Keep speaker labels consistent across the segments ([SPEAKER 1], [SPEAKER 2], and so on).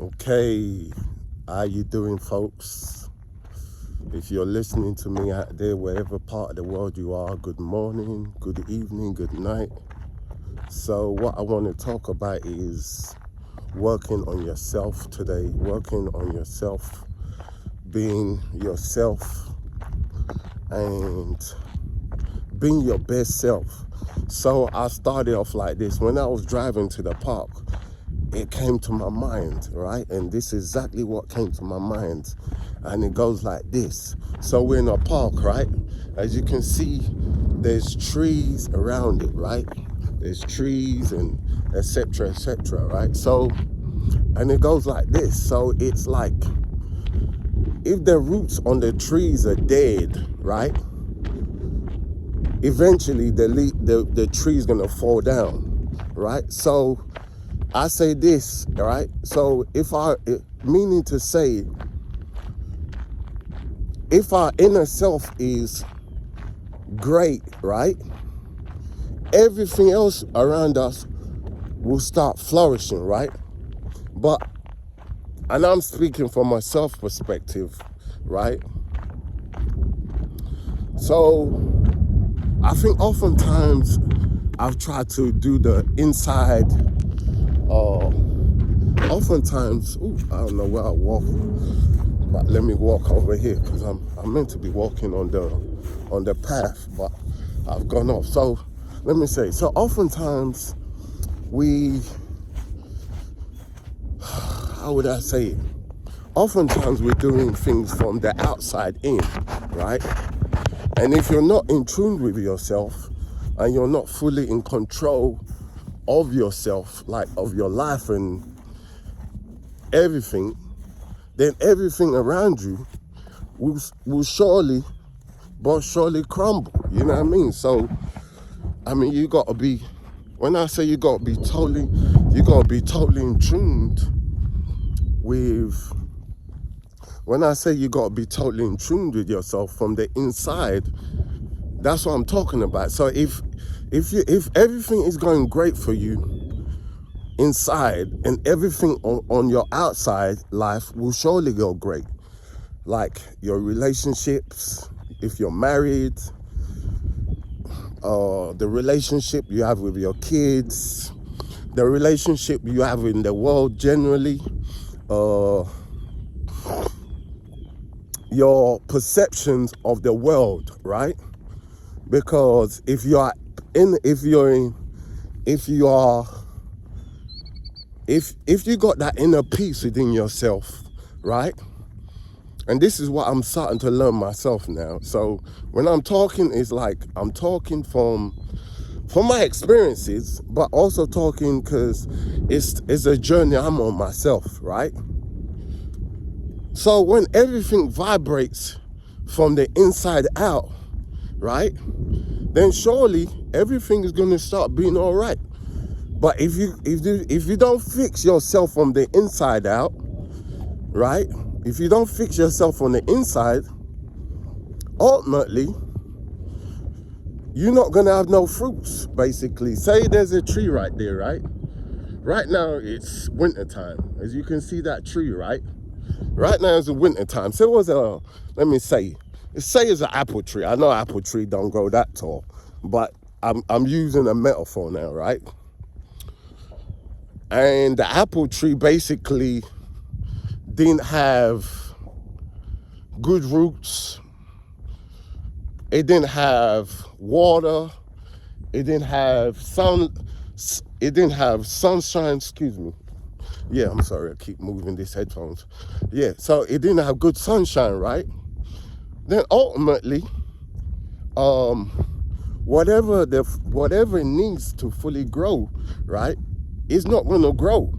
[SPEAKER 1] Okay, how you doing, folks? If you're listening to me out there, wherever part of the world you are, good morning, good evening, good night. So what I want to talk about is working on yourself today, working on yourself, being yourself, and being your best self. So I started off like this. When I was driving to the park, it came to my mind, right? And this is exactly what came to my mind. And it goes like this. So we're in a park, right? As you can see, there's trees around it, right? There's trees and etc., right? So, and it goes like this. So it's like, if the roots on the trees are dead, right? Eventually the tree's gonna fall down, right? So I say this, right? So meaning to say, if our inner self is great, right? Everything else around us will start flourishing, right? But, and I'm speaking from a self perspective, right? So I think oftentimes I've tried to do the inside, oftentimes, I don't know where I walk, but let me walk over here because I'm meant to be walking on the path, but I've gone off. So let me say, so oftentimes how would I say it? Oftentimes we're doing things from the outside in, right? And if you're not in tune with yourself and you're not fully in control of yourself, like of your life and everything, then everything around you will surely crumble. You know what I mean? So, I mean, you gotta be, when I say you gotta be totally in tuned with, when I say you gotta be totally in tune with yourself from the inside, that's what I'm talking about. So if everything is going great for you inside, and everything on your outside life will surely go great. Like your relationships, if you're married, the relationship you have with your kids, the relationship you have in the world generally, your perceptions of the world, right? Because if you got that inner peace within yourself, right? And this is what I'm starting to learn myself now. So when I'm talking, it's like I'm talking from my experiences, but also talking because it's a journey I'm on myself, right? So when everything vibrates from the inside out, right, then surely everything is going to start being all right. But if you don't fix yourself from the inside out, right? If you don't fix yourself on the inside, ultimately, you're not gonna have no fruits, basically. Say there's a tree right there, right? Right now it's winter time. As you can see that tree, right? Right now it's the winter time. So it was say it's an apple tree. I know apple tree don't grow that tall, but I'm using a metaphor now, right? And the apple tree basically didn't have good roots. It didn't have water. It didn't have sunshine. Excuse me. Yeah, I'm sorry. I keep moving these headphones. Yeah, so it didn't have good sunshine, right? Then ultimately, whatever it needs to fully grow, right, is not going to grow.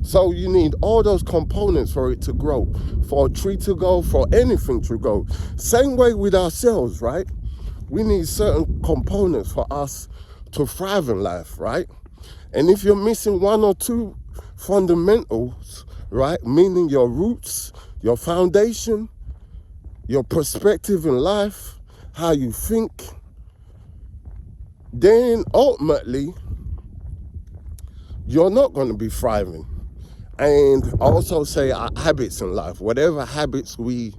[SPEAKER 1] So you need all those components for it to grow, for a tree to grow, for anything to grow. Same way with ourselves, right? We need certain components for us to thrive in life, right? And if you're missing one or two fundamentals, right, meaning your roots, your foundation, your perspective in life, how you think, then ultimately, you're not going to be thriving. And also say our habits in life, whatever habits we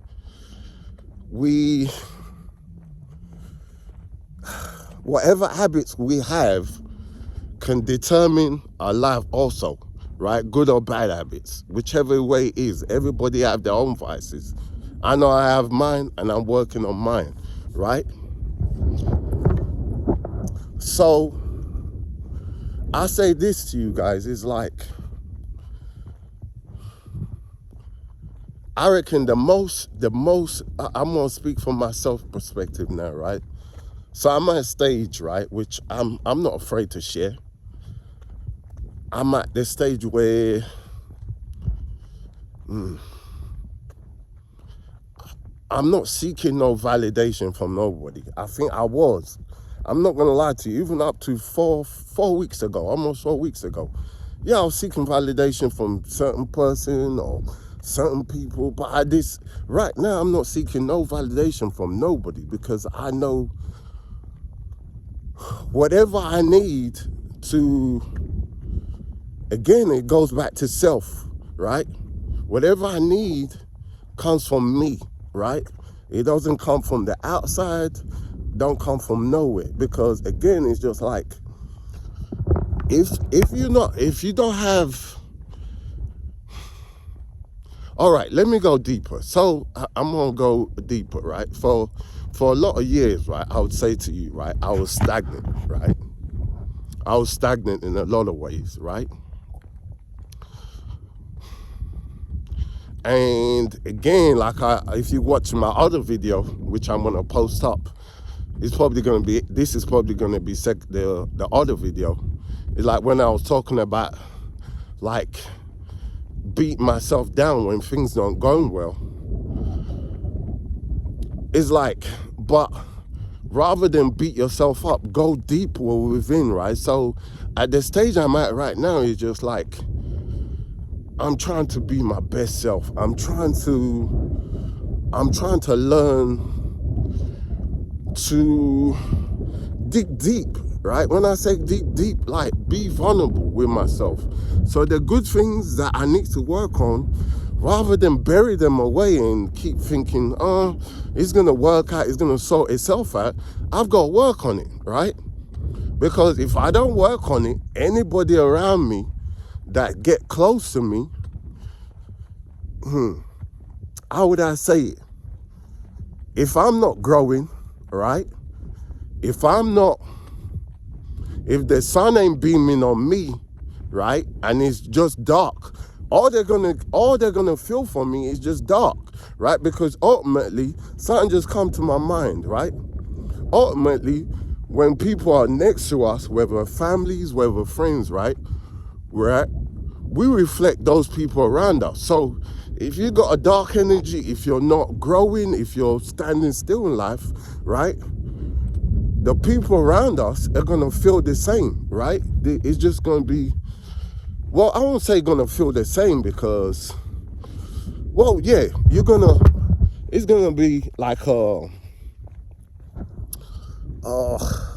[SPEAKER 1] whatever habits we have can determine our life also, right? Good or bad habits, whichever way it is. Everybody have their own vices. I know I have mine and I'm working on mine, right? So I say this to you guys, is like, I reckon the most, I'm gonna speak from myself perspective now, right? So I'm at a stage, right, which I'm not afraid to share. I'm at the stage where I'm not seeking no validation from nobody. I think I was. I'm not gonna lie to you, even up to four weeks ago, almost 4 weeks ago. Yeah, I was seeking validation from certain person or certain people, but right now I'm not seeking no validation from nobody, because I know whatever I need to, again, it goes back to self, right? Whatever I need comes from me, right? It doesn't come from the outside, don't come from nowhere. Because again, it's just like, if you don't have, all right, let me go deeper. So I'm gonna go deeper, right? For a lot of years, right, I would say to you, right, I was stagnant, right? I was stagnant in a lot of ways, right? And again, like if you watch my other video, which I'm gonna post up, this is probably gonna be the other video. It's like when I was talking about like beat myself down when things aren't going well. It's like, but rather than beat yourself up, go deeper within, right? So at the stage I'm at right now, it's just like, I'm trying to be my best self. I'm trying to learn to dig deep, right? When I say dig deep, like be vulnerable with myself. So the good things that I need to work on, rather than bury them away and keep thinking, oh, it's gonna work out, it's gonna sort itself out, I've got to work on it, right? Because if I don't work on it, anybody around me that get close to me, how would I say it? If I'm not growing, right? If the sun ain't beaming on me, right, and it's just dark, all they're gonna feel from me is just dark, right? Because ultimately, something just come to my mind, right? Ultimately, when people are next to us, whether families, whether friends, right, we reflect those people around us. So if you got a dark energy, if you're not growing, if you're standing still in life, right, the people around us are gonna feel the same, right? It's just gonna be, well, I won't say gonna feel the same because, well, yeah, it's gonna be like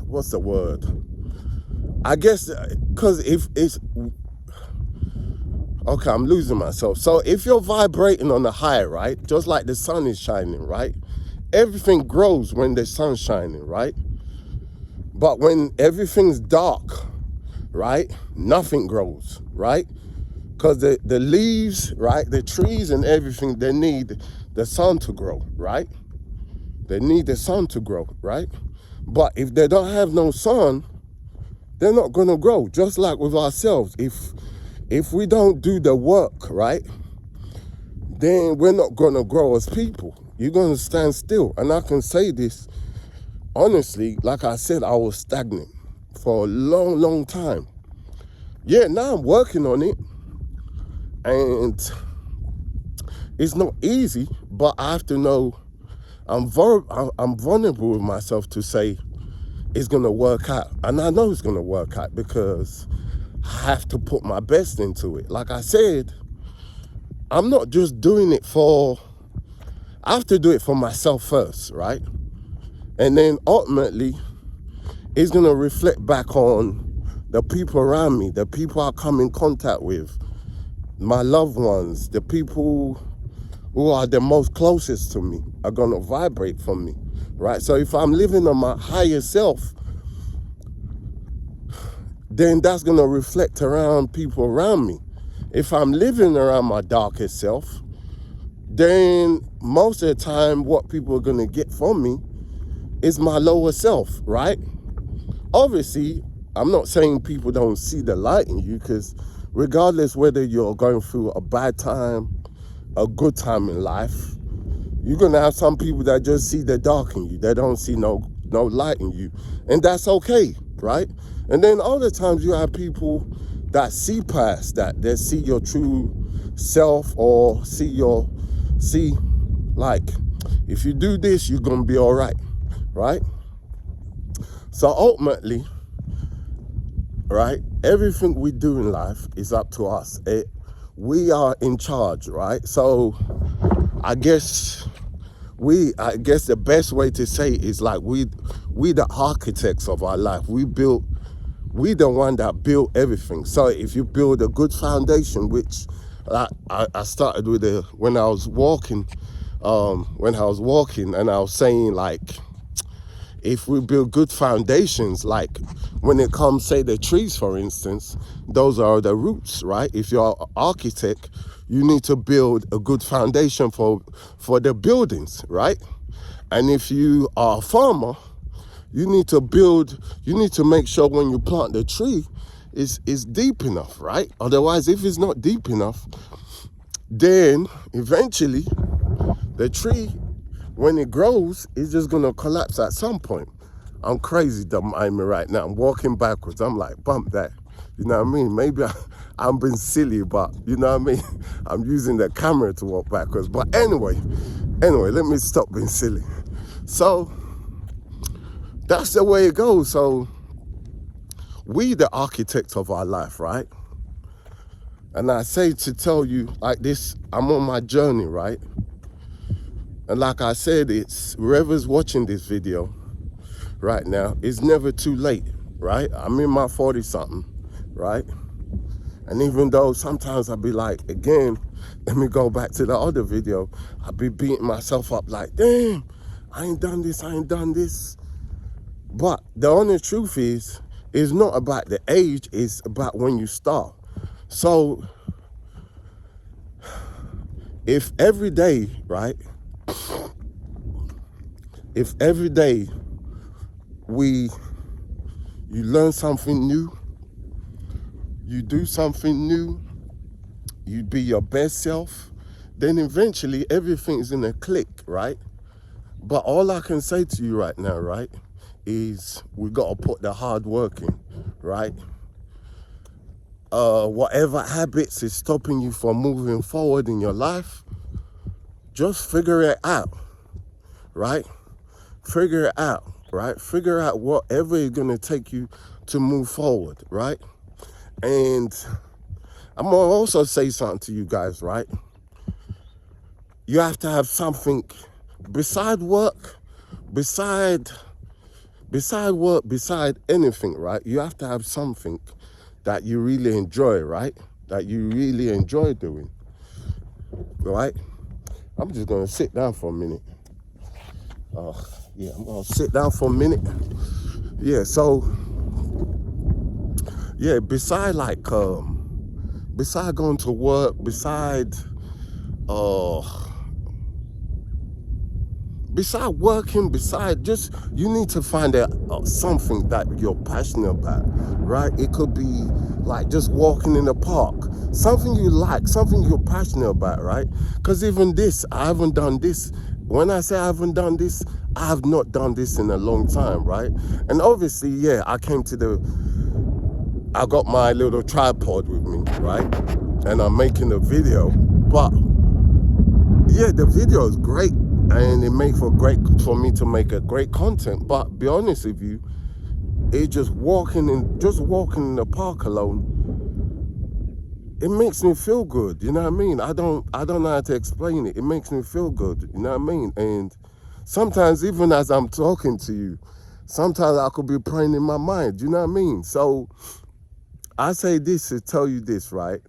[SPEAKER 1] what's the word? I guess, because if it's, okay, I'm losing myself. So if you're vibrating on the high, right, just like the sun is shining, right? Everything grows when the sun's shining, right? But when everything's dark, right, nothing grows, right? Because the leaves, right, the trees and everything, they need the sun to grow, right? They need the sun to grow, right? But if they don't have no sun, they're not going to grow. Just like with ourselves, if we don't do the work, right, then we're not going to grow as people. You're going to stand still. And I can say this honestly, like I said, I was stagnant for a long, long time. Yeah, now I'm working on it, and it's not easy, but I have to know I'm vulnerable with myself to say it's gonna work out, and I know it's gonna work out because I have to put my best into it. Like I said, I'm not just doing it I have to do it for myself first, right? And then ultimately, it's gonna reflect back on the people around me, the people I come in contact with. my loved ones, the people who are the most closest to me are gonna vibrate from me, right? So if I'm living on my higher self, then that's gonna reflect around people around me. If I'm living around my darker self, then most of the time what people are gonna get from me is my lower self, right? Obviously, I'm not saying people don't see the light in you, because regardless whether you're going through a bad time, a good time in life, you're gonna have some people that just see the dark in you. They don't see no light in you, and that's okay, right? And then other times you have people that see past that. They see your true self, or see like, if you do this, you're gonna be all right, right? So ultimately, right, everything we do in life is up to us. We are in charge, right? So I guess the best way to say it is like we the architects of our life. We the one that built everything. So if you build a good foundation, which I started with when I was walking, and I was saying, like, if we build good foundations, like when it comes, say, the trees, for instance, those are the roots, right? If you're an architect, you need to build a good foundation for the buildings, right? And if you are a farmer, you need to make sure when you plant the tree, is deep enough, right? Otherwise, if it's not deep enough, then eventually the tree, when it grows, it's just gonna collapse at some point. I'm crazy, don't mind me right now. I'm walking backwards. I'm like, bump that. You know what I mean? Maybe I'm being silly, but you know what I mean? I'm using the camera to walk backwards. But anyway, let me stop being silly. So that's the way it goes. So we the architects of our life, right? And I say to tell you like this, I'm on my journey, right? And like I said, it's whoever's watching this video right now, it's never too late, right? I'm in my 40-something, right? And even though sometimes I'll be like, again, let me go back to the other video, I'll be beating myself up like, damn, I ain't done this. But the honest truth is, it's not about the age, it's about when you start. So if every day, right? If every day you learn something new, you do something new, you be your best self, then eventually everything's in a click, right? But all I can say to you right now, right, is we got to put the hard work in, right? Whatever habits is stopping you from moving forward in your life, just figure it out, right? Figure it out, right? Figure out whatever is going to take you to move forward, right? And I'm going to also say something to you guys, right? You have to have something beside work, beside anything, right? You have to have something that you really enjoy, right? That you really enjoy doing, right? I'm just going to sit down for a minute. I'm going to sit down for a minute. Yeah, so, yeah, beside going to work, beside working, just, you need to find something that you're passionate about, right? It could be like just walking in the park, something you like, something you're passionate about, right? Because even this, I haven't done this. When I say I haven't done this, I have not done this in a long time, right? And obviously, yeah, I got my little tripod with me, right? And I'm making a video, but yeah, the video is great, and it makes for me to make a great content. But be honest with you, it's just walking in the park alone, it makes me feel good. You know what I mean? I don't know how to explain it. It makes me feel good. You know what I mean? And sometimes, even as I'm talking to you, sometimes I could be praying in my mind. You know what I mean? So I say this to tell you this, right?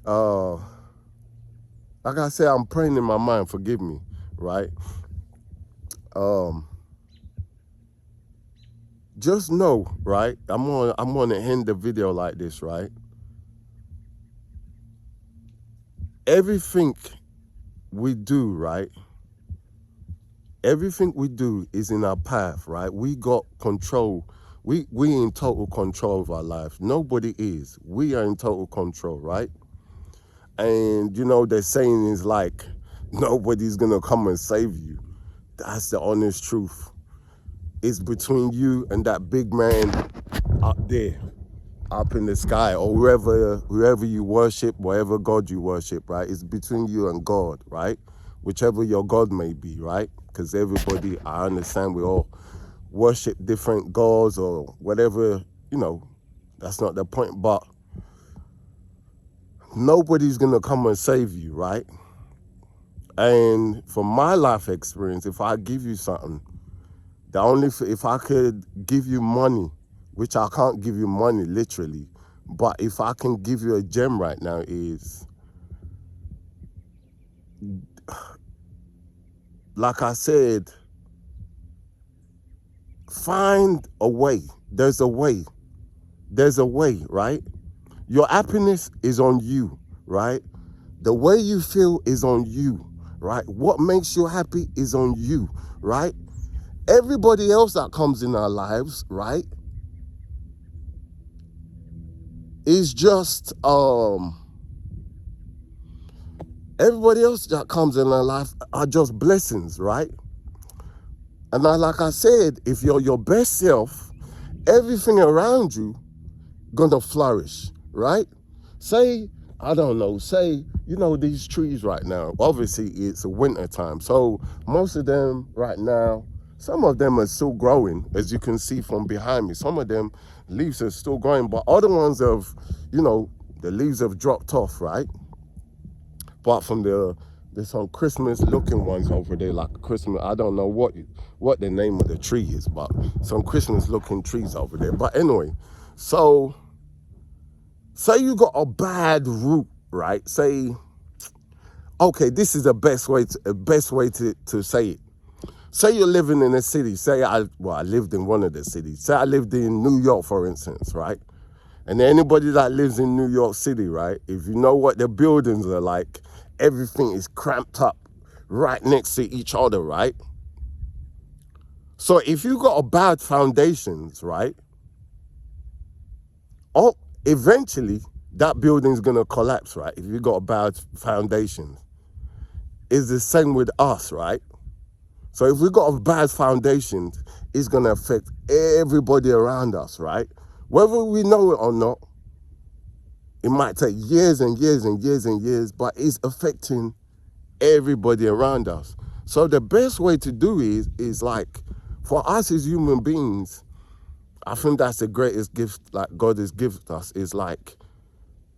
[SPEAKER 1] uh, like I said, I'm praying in my mind, forgive me, right? Um, just know, right? I'm gonna end the video like this, right? Everything we do, right? Everything we do is in our path, right? We got control. We in total control of our life. Nobody is. We are in total control, right? And you know, the saying is like, nobody's gonna come and save you. That's the honest truth. It's between you and that big man up there, up in the sky, or whoever you worship, whatever God you worship, right? It's between you and God, right? Whichever your God may be, right? Because everybody, I understand, we all worship different gods or whatever, you know, that's not the point, but nobody's gonna come and save you, right? And from my life experience, if I give you something, if I could give you money, which I can't give you money literally, but if I can give you a gem right now is, like I said, find a way. There's a way. There's a way, right? Your happiness is on you, right? The way you feel is on you, right? What makes you happy is on you, right? Everybody else that comes in our lives, right, is just everybody else that comes in our life are just blessings, right? And like I said, if you're your best self, everything around you gonna flourish, right? Say, I don't know, say, you know, these trees right now, obviously it's a winter time. So most of them right now, some of them are still growing, as you can see from behind me. Some of them leaves are still growing, but other ones have, you know, the leaves have dropped off, right? Apart from there's some Christmas looking ones over there, like Christmas, I don't know what the name of the tree is, but some Christmas looking trees over there. But anyway, so say you got a bad root, right? Say, okay, this is the best way to say it. Say you're living in a city. Say I lived in one of the cities. Say I lived in New York, for instance, right? And anybody that lives in New York City, right? If you know what the buildings are like, everything is cramped up right next to each other, right? So if you got a bad foundations, right? Oh, eventually that building's gonna collapse, right? If you got a bad foundation. It's the same with us, right? So if we got a bad foundation, it's gonna affect everybody around us, right? Whether we know it or not, it might take years and years and years and years, but it's affecting everybody around us. So the best way to do is like, for us as human beings, I think that's the greatest gift like God has given us, is like,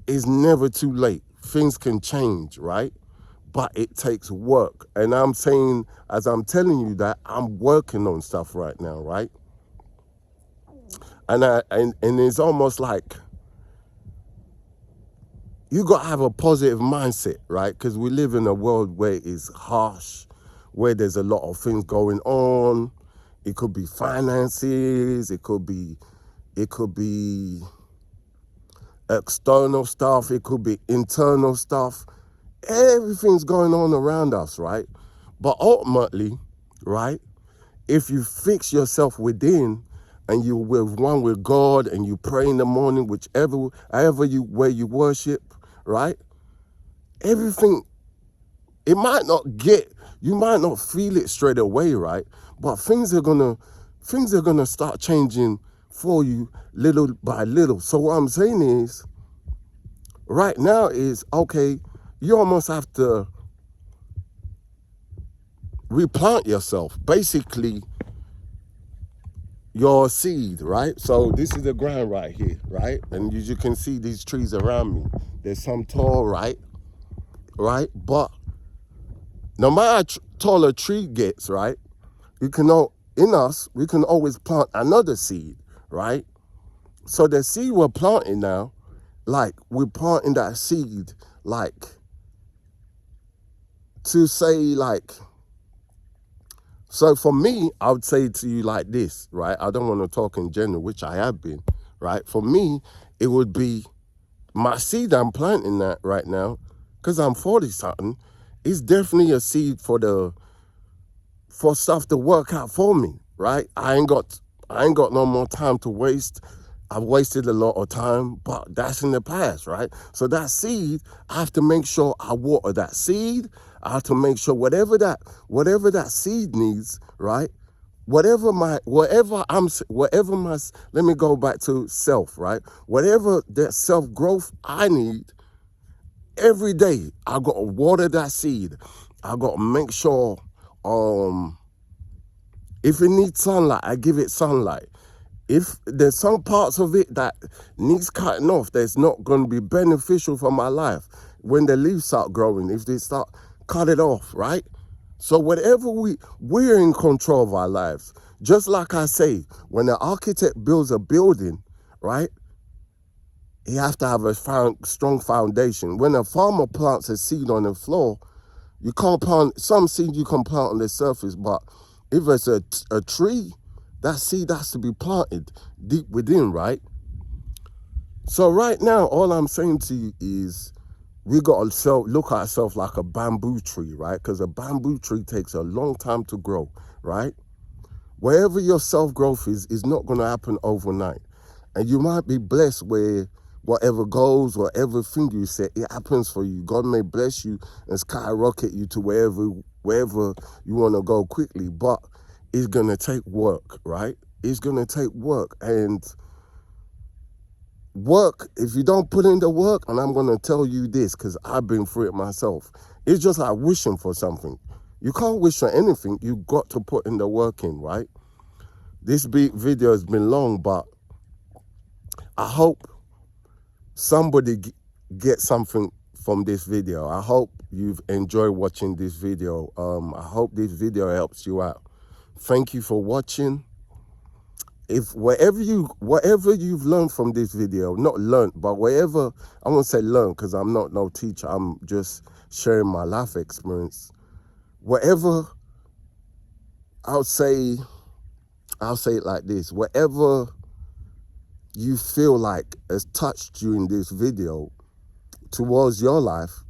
[SPEAKER 1] it's never too late. Things can change, right? But it takes work. And I'm saying, as I'm telling you that, I'm working on stuff right now, right? And it's almost like you got to have a positive mindset, right? Because we live in a world where it's harsh, where there's a lot of things going on. It could be finances, it could be external stuff, it could be internal stuff. Everything's going on around us, right? But ultimately, right, if you fix yourself within and you with one with God and you pray in the morning, however where you worship, right? Everything, you might not feel it straight away, right? But things are gonna start changing for you little by little. So what I'm saying is, right now is, okay, you almost have to replant yourself. Basically, your seed, right? So this is the ground right here, right? And as you can see these trees around me, there's some tall, right? But no matter tall a tree gets, right? We can always plant another seed, right? So the seed we're planting now, like we're planting that seed like, to say like, so for me, I would say to you like this, right? I don't want to talk in general, which I have been, right? For me, it would be my seed I'm planting that right now, because I'm 40 something, is definitely a seed for stuff to work out for me, right? I ain't got no more time to waste. I've wasted a lot of time, but that's in the past, right? So that seed, I have to make sure I water that seed. I have to make sure whatever that seed needs, right? Let me go back to self, right? Whatever that self-growth I need, every day I got to water that seed. I got to make sure, if it needs sunlight, I give it sunlight. If there's some parts of it that needs cutting off, that's not going to be beneficial for my life, when the leaves start growing, if they start, cut it off, right? So whatever we're in control of our lives. Just like I say, when an architect builds a building, right, he has to have a strong foundation. When a farmer plants a seed on the floor, you can't plant, some seed you can plant on the surface, but if it's a tree, that seed has to be planted deep within, right? So right now, all I'm saying to you is we got to look at ourselves like a bamboo tree, right? Because a bamboo tree takes a long time to grow, right? Wherever your self-growth is not going to happen overnight. And you might be blessed where whatever goals, whatever thing you set, it happens for you. God may bless you and skyrocket you to wherever you want to go quickly. But it's going to take work, right? It's going to take work. And work, if you don't put in the work, and I'm going to tell you this because I've been through it myself, it's just like wishing for something. You can't wish for anything. You got to put in the work in, right? This video has been long, but I hope somebody gets something from this video. I hope you've enjoyed watching this video. I hope this video helps you out. Thank you for watching. If whatever you've learned from this video, not learned, but whatever, I won't say learn because I'm not no teacher. I'm just sharing my life experience. Whatever, I'll say it like this. Whatever you feel like has touched you in this video towards your life,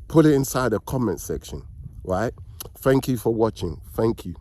[SPEAKER 1] put it inside the comment section, right? Thank you for watching. Thank you.